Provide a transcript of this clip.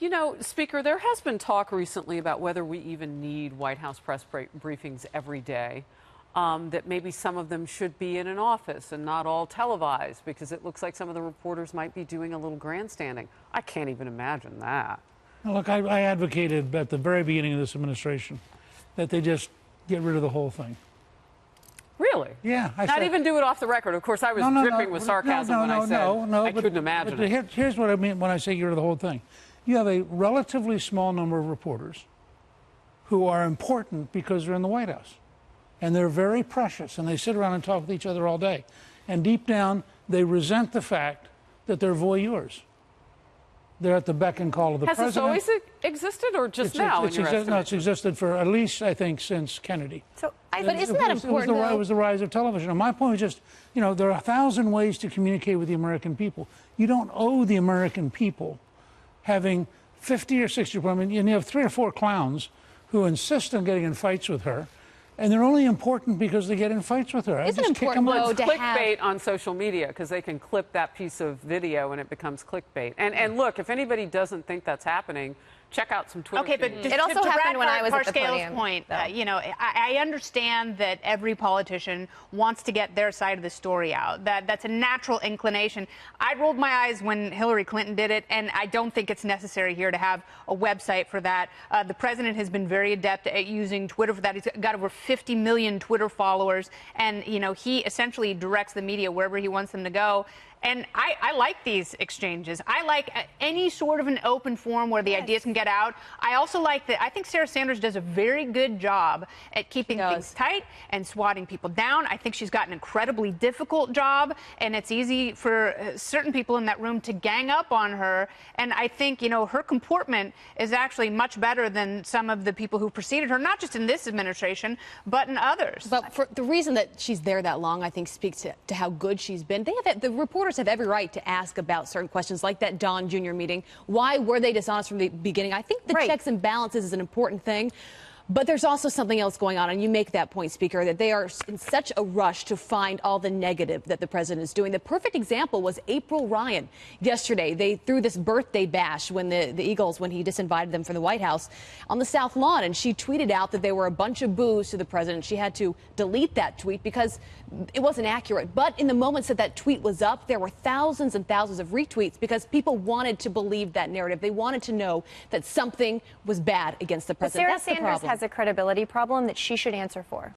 You know, Speaker, there has been talk recently about whether we even need White House press briefings every day, that maybe some of them should be in an office and not all televised because it looks like some of the reporters might be doing a little grandstanding. I can't even imagine that. Look, I advocated at the very beginning of this administration that they just get rid of the whole thing. Really? Yeah. Not even do it off the record. Of course, I was dripping with sarcasm when I said I couldn't imagine it. Here's what I mean when I say get rid of the whole thing. You have a relatively small number of reporters who are important because they're in the White House. And they're very precious, and they sit around and talk with each other all day. And deep down, they resent the fact that they're voyeurs. They're at the beck and call of the president. Has this always existed, or just now? No, it's existed for at least, I think, since Kennedy. But isn't that important? It was the rise of television. And my point is just, you know, there are 1,000 ways to communicate with the American people. You don't owe the American people having 50 or 60 people. I mean, you have 3 or 4 clowns who insist on getting in fights with her. And they're only important because they get in fights with her. Isn't it important, though, to clickbait on social media because they can clip that piece of video and it becomes clickbait. And look, if anybody doesn't think that's happening, check out some Twitter. Okay, but it also happened when I was at the podium. Point, you know, I understand that every politician wants to get their side of the story out. That's a natural inclination. I rolled my eyes when Hillary Clinton did it, and I don't think it's necessary here to have a website for that. The president has been very adept at using Twitter for that. He's got over 50 million Twitter followers, and you know, he essentially directs the media wherever he wants them to go. And I like these exchanges. I like any sort of an open forum where the ideas can get out. I also like that. I think Sarah Sanders does a very good job at keeping things tight and swatting people down. I think she's got an incredibly difficult job, and it's easy for certain people in that room to gang up on her. And I think, you know, her comportment is actually much better than some of the people who preceded her, not just in this administration, but in others. But for the reason that she's there that long, I think, speaks to how good she's been. The reporters have every right to ask about certain questions, like that Don Jr. meeting. Why were they dishonest from the beginning? I think the checks and balances is an important thing. But there's also something else going on, and you make that point, Speaker, that they are in such a rush to find all the negative that the president is doing. The perfect example was April Ryan. Yesterday, they threw this birthday bash when the Eagles, when he disinvited them from the White House, on the South Lawn, and she tweeted out that they were a bunch of boos to the president. She had to delete that tweet because it wasn't accurate. But in the moments that that tweet was up, there were thousands and thousands of retweets because people wanted to believe that narrative. They wanted to know that something was bad against the president. Sarah Sanders has a credibility problem that she should answer for.